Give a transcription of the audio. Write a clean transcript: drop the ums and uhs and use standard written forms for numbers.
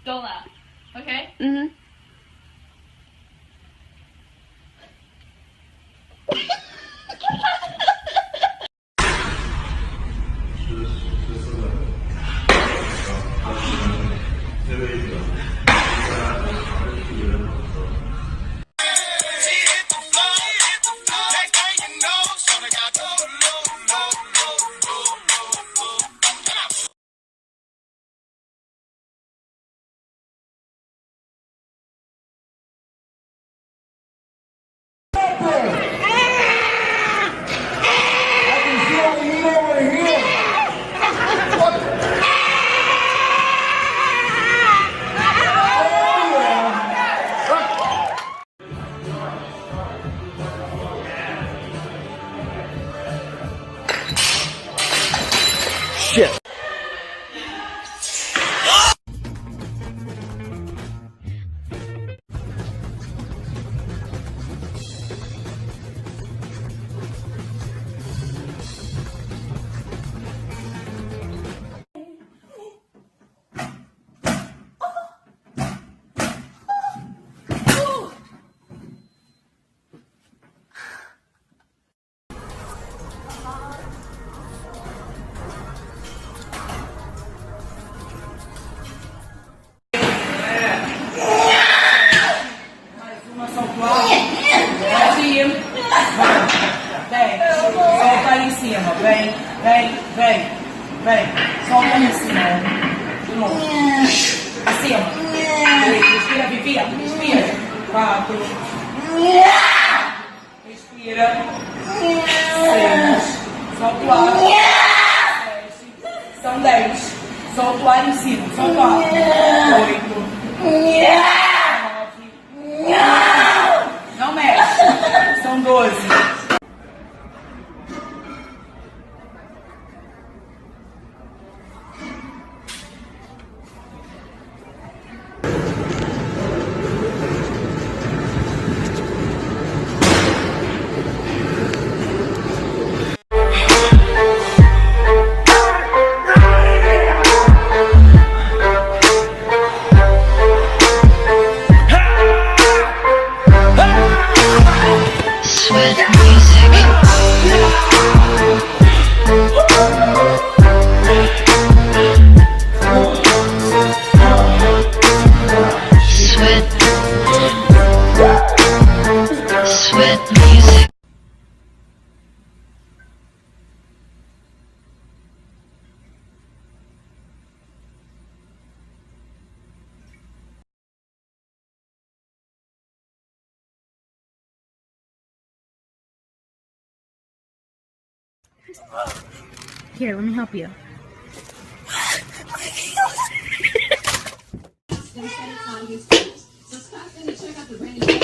Don't laugh. Okay? Mm-hmm. Shit. Vem, solta aí em cima, vem, solta aí em cima, de novo, em cima, respira, respira, 4, respira, 6, solta o ar, 7, são 10, solta o ar em cima, solta o ar, 8, 9, não mexe, são 12. Sweat music. Sweat music. Here, let me help you. So Scott's going to check out the rain.